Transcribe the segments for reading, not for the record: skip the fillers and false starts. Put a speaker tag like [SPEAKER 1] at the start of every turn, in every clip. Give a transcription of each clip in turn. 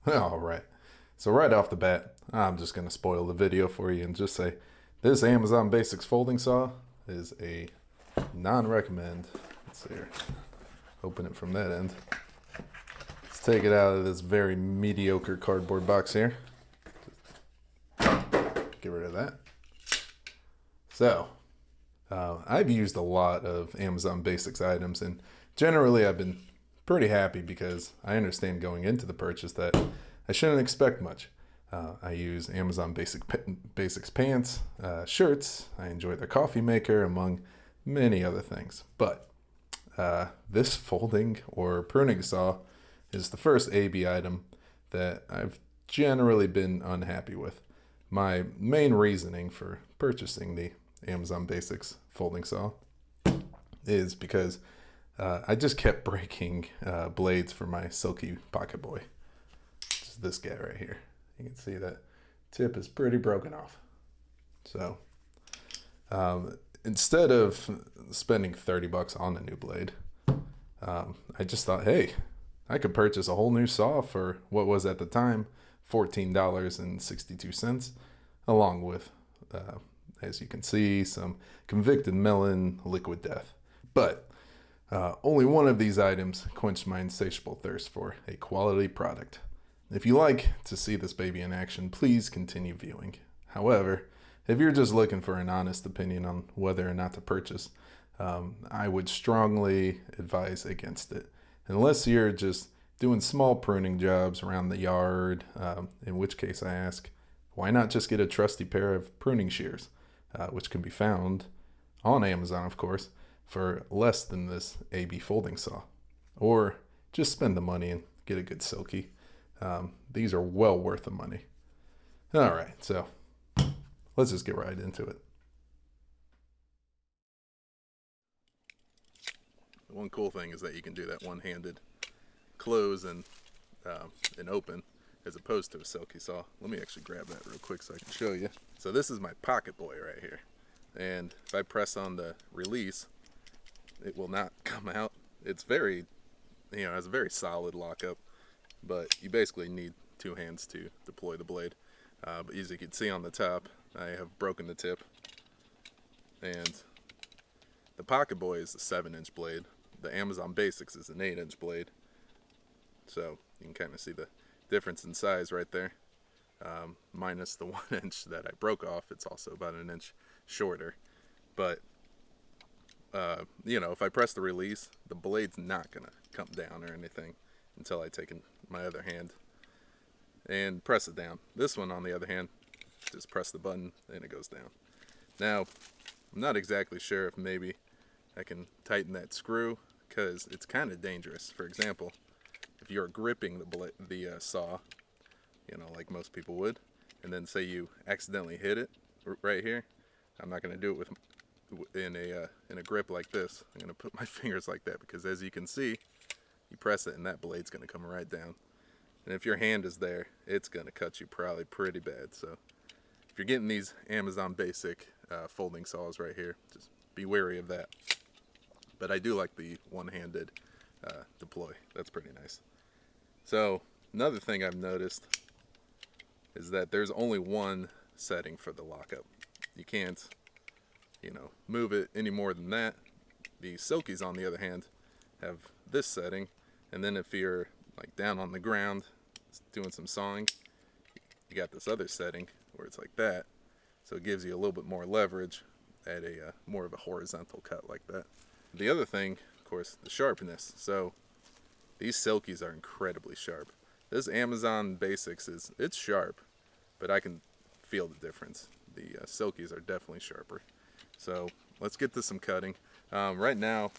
[SPEAKER 1] All right. So right off the bat, I'm just going to spoil the video for you and just say this Amazon Basics folding saw is a non-recommend. Let's see here. Open it from that end. Let's take it out of this very mediocre cardboard box here. Get rid of that. So, I've used a lot of Amazon Basics items, and generally I've been pretty happy because I understand going into the purchase that I shouldn't expect much. I use Amazon Basics pants, shirts. I enjoy their coffee maker, among many other things. But this folding or pruning saw is the first AB item that I've generally been unhappy with. My main reasoning for purchasing the Amazon Basics folding saw is because I just kept breaking blades for my Silky Pocket Boy. Just this guy right here. You can see that tip is pretty broken off. So instead of spending 30 bucks on a new blade, I just thought, hey, I could purchase a whole new saw for what was at the time $14.62, along with, as you can see, some Convicted Melon Liquid Death. But only one of these items quenched my insatiable thirst for a quality product. If you like to see this baby in action, please continue viewing. However, if you're just looking for an honest opinion on whether or not to purchase, I would strongly advise against it. Unless you're just doing small pruning jobs around the yard, in which case I ask, why not just get a trusty pair of pruning shears, which can be found on Amazon, of course, for less than this AB folding saw. Or just spend the money and get a good Silky. These are well worth the money. All right, so let's just get right into it. The one cool thing is that you can do that one-handed close and open as opposed to a Silky saw. Let me actually grab that real quick so I can show you. So this is my Pocket Boy right here. And if I press on the release, it will not come out. It's very, has a very solid lockup, but you basically need two hands to deploy the blade. But as you can see on the top, I have broken the tip. And the Pocket Boy is a 7-inch blade. The Amazon Basics is an 8-inch blade. So you can kind of see the difference in size right there. Minus the 1 inch that I broke off, it's also about an inch shorter. But if I press the release, the blade's not gonna come down or anything until I take in my other hand and press it down. This one, on the other hand, just press the button and it goes down. Now, I'm not exactly sure if maybe I can tighten that screw because it's kind of dangerous. For example, if you're gripping the saw, like most people would, and then say you accidentally hit it right here, I'm not going to do it in a grip like this. I'm going to put my fingers like that because, as you can see, you press it and that blade's going to come right down. And if your hand is there, it's going to cut you probably pretty bad. So if you're getting these Amazon Basic folding saws right here, just be wary of that. But I do like the one-handed deploy. That's pretty nice. So another thing I've noticed is that there's only one setting for the lockup. You can't, move it any more than that. The Silkies, on the other hand, have this setting, and then if you're like down on the ground doing some sawing, you got this other setting where it's like that, so it gives you a little bit more leverage at a more of a horizontal cut like that. The other thing, of course, the sharpness. So these Silkies are incredibly sharp. This Amazon Basics it's sharp, but I can feel the difference. The Silkies are definitely sharper. So let's get to some cutting. Right now,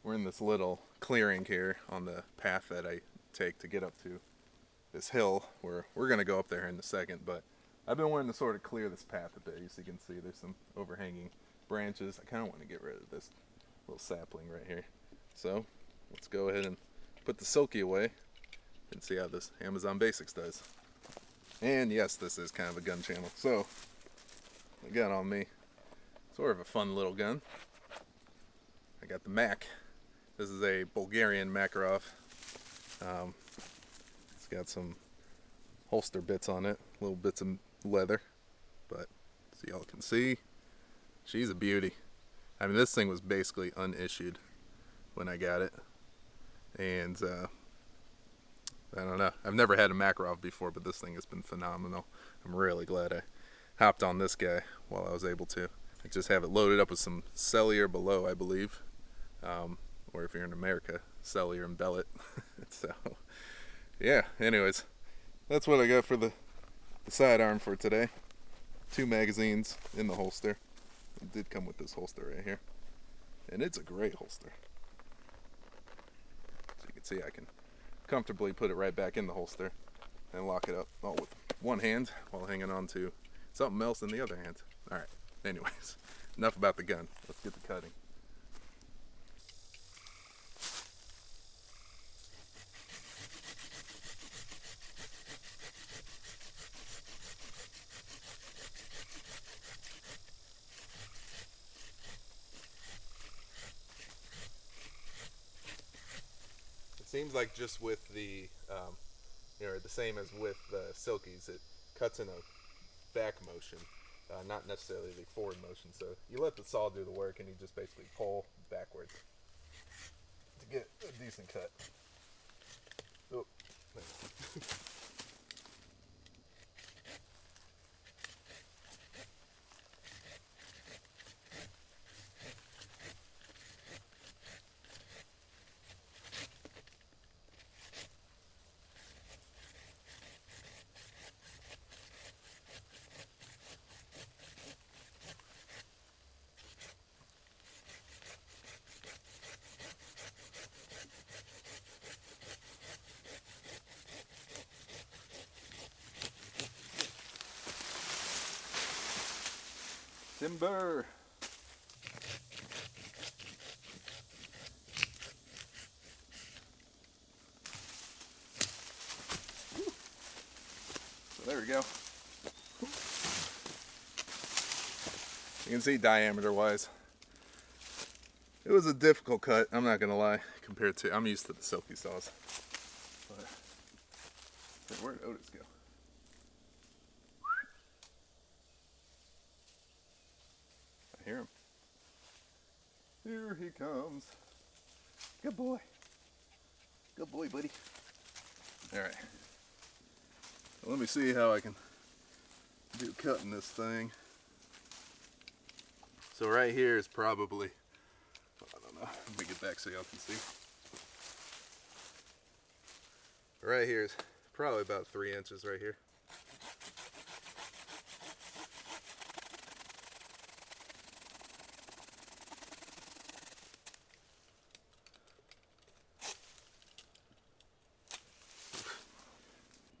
[SPEAKER 1] we're in this little clearing here on the path that I take to get up to this hill, where we're going to go up there in a second, but I've been wanting to sort of clear this path a bit. As you can see, there's some overhanging branches. I kind of want to get rid of this little sapling right here. So let's go ahead and put the Silky away and see how this Amazon Basics does. And yes, this is kind of a gun channel, so I got on me sort of a fun little gun. I got the Mac. This is a Bulgarian Makarov. It's It's got some holster bits on it, little bits of leather, but as y'all can see, she's a beauty. I mean, this thing was basically unissued when I got it, and I don't know. I've never had a Makarov before, but this thing has been phenomenal. I'm really glad I hopped on this guy while I was able to. I just have it loaded up with some Cellier below, I believe, or if you're in America, Cellier and Bellet. So, yeah. Anyways, that's what I got for the sidearm for today. 2 magazines in the holster. It did come with this holster right here, and it's a great holster. So you can see I can comfortably put it right back in the holster and lock it up all with one hand while hanging on to something else in the other hand. All right. Anyways, enough about the gun. Let's get to cutting. It seems like just with the, the same as with the Silkies, it cuts in a back motion, not necessarily the forward motion. So you let the saw do the work, and you just basically pull backwards to get a decent cut. Oh. Timber. So there we go. You can see diameter wise, it was a difficult cut, I'm not gonna lie, compared to, I'm used to the Silky saws. But where'd Otis go? I hear him. Here he comes. Good boy. Good boy, buddy. Alright. So let me see how I can do cutting this thing. So right here is probably, I don't know, let me get back so y'all can see. Right here is probably about 3 inches right here.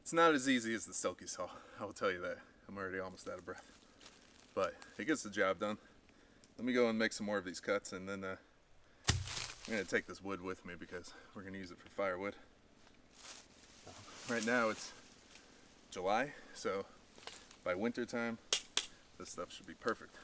[SPEAKER 1] It's not as easy as the Silky saw, I will tell you that. I'm already almost out of breath. But it gets the job done. Let me go and make some more of these cuts, and then I'm going to take this wood with me because we're going to use it for firewood. Right now it's July, so by winter time, this stuff should be perfect.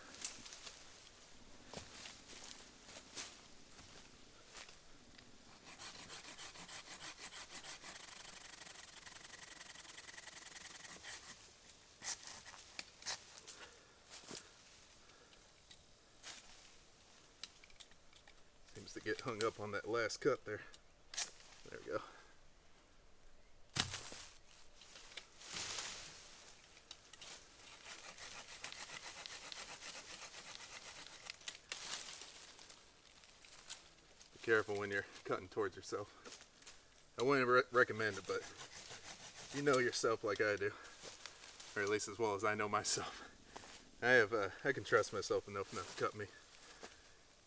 [SPEAKER 1] Seems to get hung up on that last cut there. There we go. Be careful when you're cutting towards yourself. I wouldn't recommend it, but you know yourself like I do, or at least as well as I know myself. I can trust myself enough not to cut me.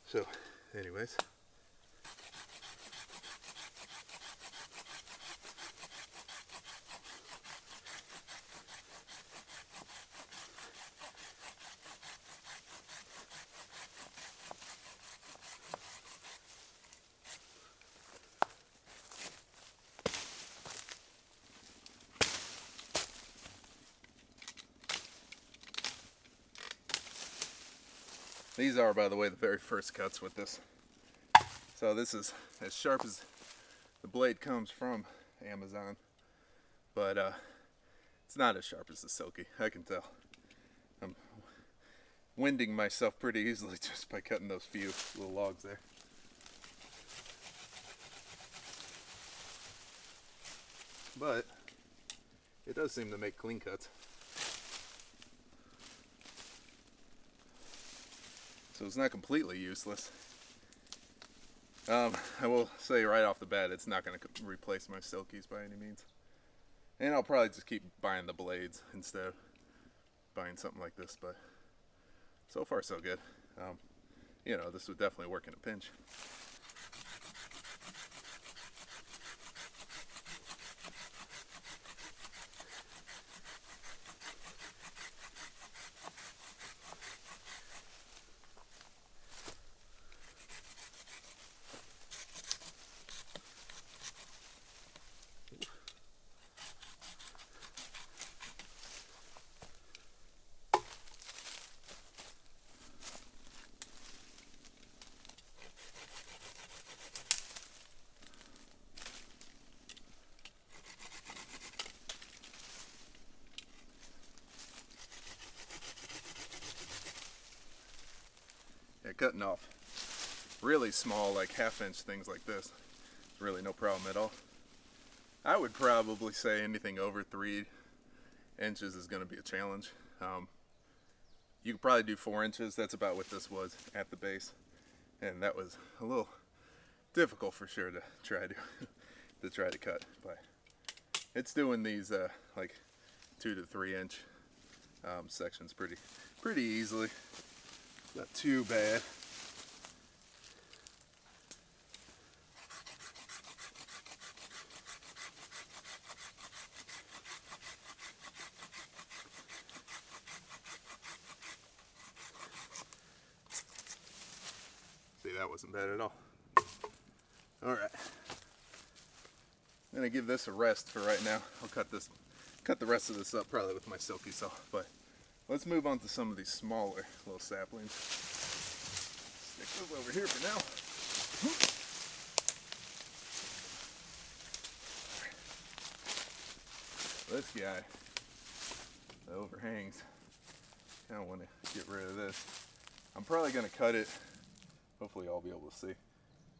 [SPEAKER 1] So, anyways. These are, by the way, the very first cuts with this. So this is as sharp as the blade comes from Amazon. but it's not as sharp as the Silky. I can tell. I'm winding myself pretty easily just by cutting those few little logs there. But it does seem to make clean cuts. So it's not completely useless. I will say right off the bat, it's not going to replace my Silkies by any means. And I'll probably just keep buying the blades instead of buying something like this, but so far so good. You know, this would definitely work in a pinch. Yeah, cutting off really small, like half-inch things like this, really no problem at all. I would probably say anything over 3 inches is going to be a challenge. You could probably do 4 inches. That's about what this was at the base, and that was a little difficult for sure to try to cut. But it's doing these like 2 to 3 inch sections pretty easily. Not too bad. See, that wasn't bad at all. All right. I'm gonna give this a rest for right now. I'll cut the rest of this up probably with my Silky saw, but let's move on to some of these smaller little saplings. Stick those over here for now. This guy, the overhangs, kind of want to get rid of this. I'm probably going to cut it. Hopefully y'all will be able to see.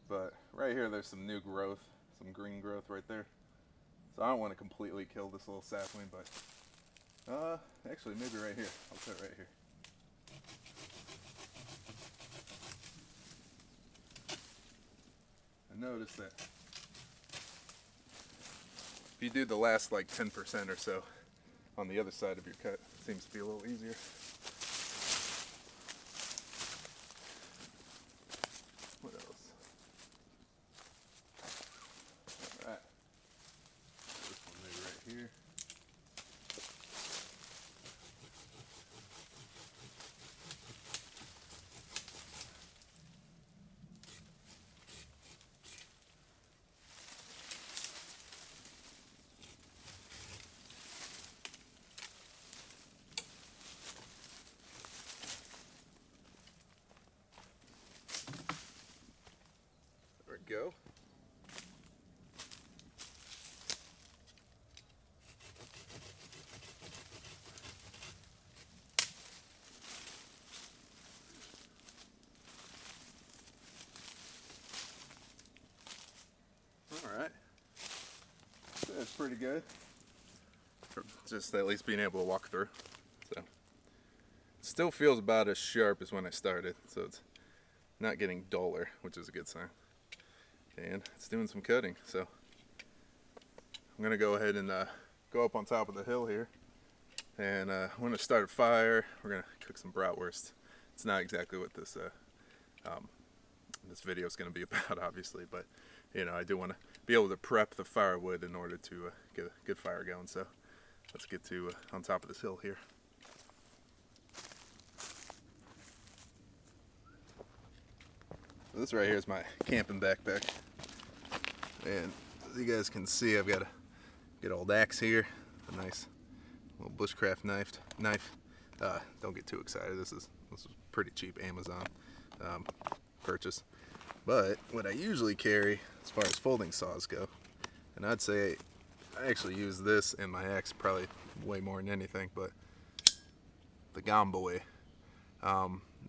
[SPEAKER 1] But right here there's some new growth, some green growth right there. So I don't want to completely kill this little sapling, but actually maybe right here. I'll cut right here. I noticed that if you do the last like 10% or so on the other side of your cut, it seems to be a little easier. What else? Alright. This one maybe right here. Go. All right. That's pretty good. For just at least being able to walk through. So it still feels about as sharp as when I started, so it's not getting duller, which is a good sign. And it's doing some cutting, so I'm gonna go ahead and go up on top of the hill here, and I'm gonna start a fire. We're gonna cook some bratwurst. It's not exactly what this this video is gonna be about, obviously, but you know, I do want to be able to prep the firewood in order to get a good fire going. So let's get to on top of this hill here. So this right here is my camping backpack. And as you guys can see, I've got a good old axe here, a nice little bushcraft knife. Don't get too excited. This is pretty cheap Amazon purchase. But what I usually carry as far as folding saws go, and I'd say I actually use this in my axe probably way more than anything, but the Gamboe.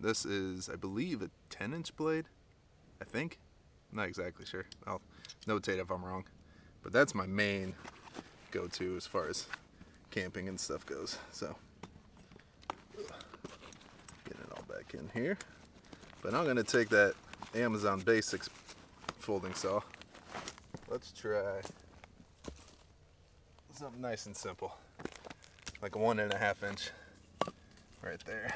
[SPEAKER 1] This is, I believe, a 10-inch blade, I think. I'm not exactly sure. I'll notate if I'm wrong. But that's my main go-to as far as camping and stuff goes. So, getting it all back in here. But I'm going to take that Amazon Basics folding saw. Let's try something nice and simple. Like a 1.5 inch right there.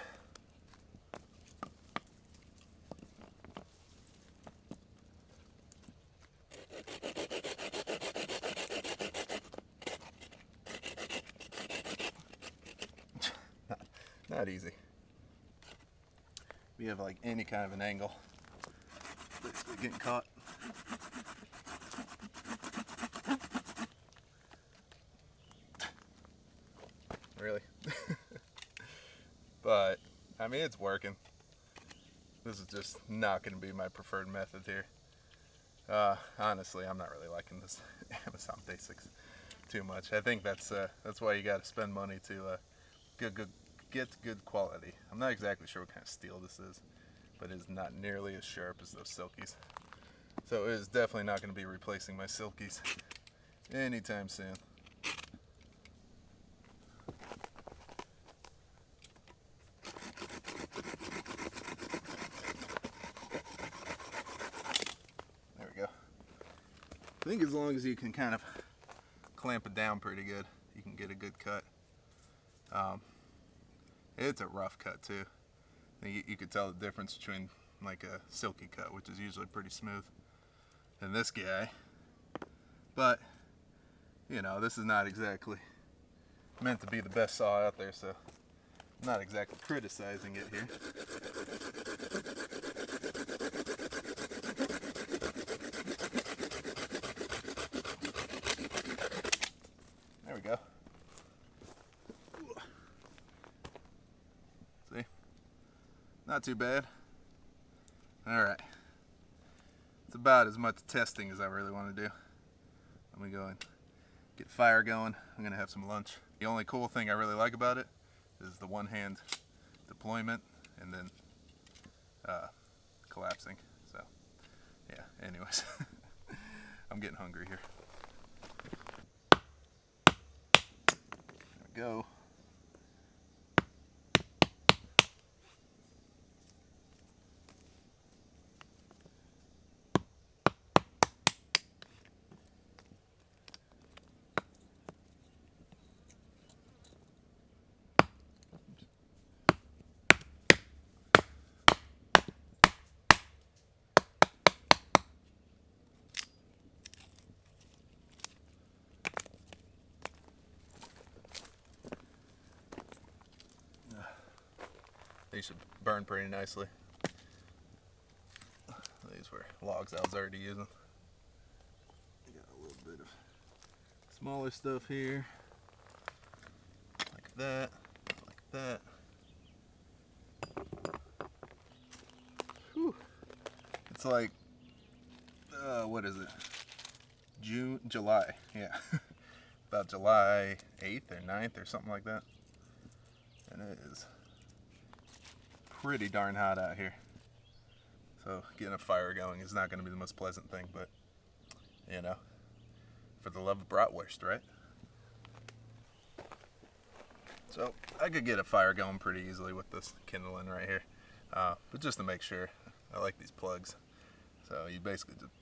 [SPEAKER 1] Not easy. We have like any kind of an angle, basically getting caught. Really? But I mean, it's working. This is just not going to be my preferred method here. Honestly, I'm not really liking this Amazon Basics too much. I think that's why you got to spend money to get good quality. I'm not exactly sure what kind of steel this is, but it is not nearly as sharp as those Silkies. So it is definitely not going to be replacing my Silkies anytime soon. There we go. I think as long as you can kind of clamp it down pretty good, you can get a good cut. It's a rough cut too. You could tell the difference between like a Silky cut, which is usually pretty smooth, and this guy. But you know, this is not exactly meant to be the best saw out there, so I'm not exactly criticizing it here. There we go. See? Not too bad. Alright. It's about as much testing as I really want to do. Let me go and get fire going. I'm going to have some lunch. The only cool thing I really like about it is the one-hand deployment and then collapsing. So, yeah, anyways. I'm getting hungry here. There we go. These should burn pretty nicely. These were logs I was already using. I got a little bit of smaller stuff here, like that, like that. Whew. It's like, what is it? July, yeah. About July 8th or 9th or something like that. And it is pretty darn hot out here. So getting a fire going is not going to be the most pleasant thing, but you know, for the love of bratwurst, right? So I could get a fire going pretty easily with this kindling right here. But just to make sure, I like these plugs. So you basically just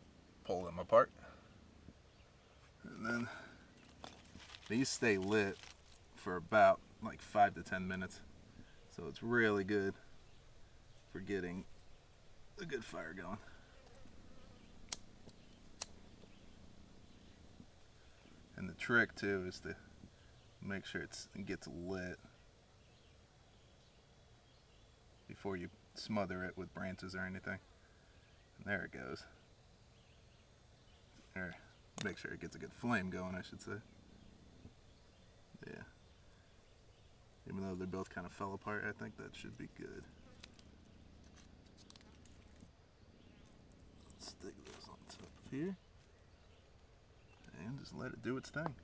[SPEAKER 1] pull them apart. And then these stay lit for about like 5 to 10 minutes. So it's really good for getting a good fire going. And the trick too is to make sure it gets lit before you smother it with branches or anything. And there it goes. There, make sure it gets a good flame going, I should say. Yeah. Even though they both kind of fell apart, I think that should be good. Let's stick those on top of here. And just let it do its thing.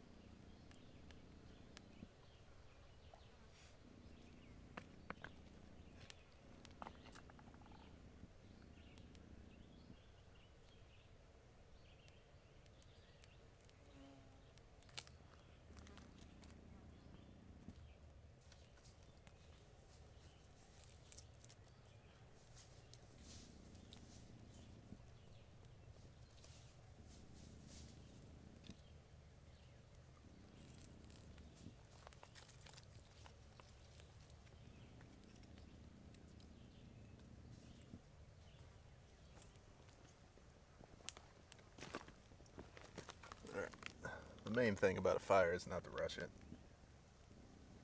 [SPEAKER 1] the main thing about a fire is not to rush it.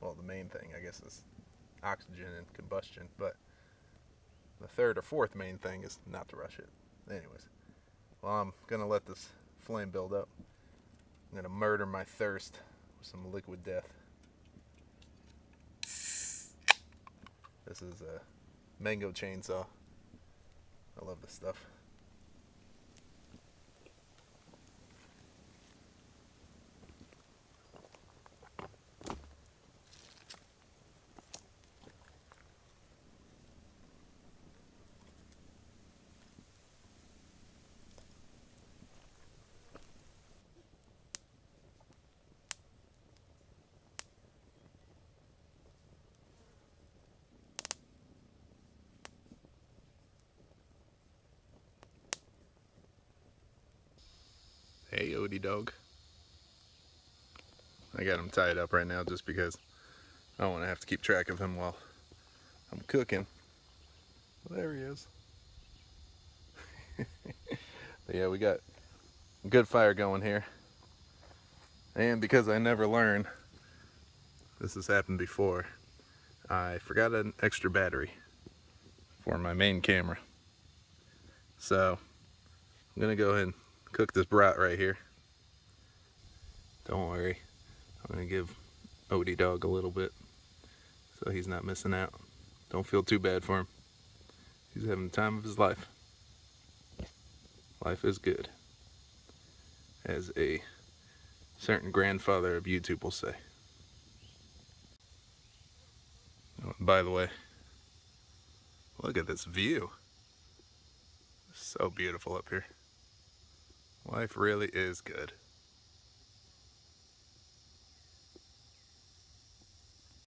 [SPEAKER 1] Well, the main thing, I guess, is oxygen and combustion, but the third or fourth main thing is not to rush it. Anyways, well, I'm gonna let this flame build up. I'm gonna murder my thirst with some liquid death. This is a mango chainsaw. I love this stuff. Hey, Odie dog. I got him tied up right now just because I don't want to have to keep track of him while I'm cooking. Well, there he is. But yeah, we got a good fire going here. And because I never learn, this has happened before, I forgot an extra battery for my main camera. So I'm gonna go ahead and cook this brat right here. Don't worry, I'm gonna give Odie dog a little bit so he's not missing out. Don't feel too bad for him. He's having the time of his life. Life is good, as a certain grandfather of YouTube will say. Oh, by the way, look at this view. So beautiful up here. Life really is good.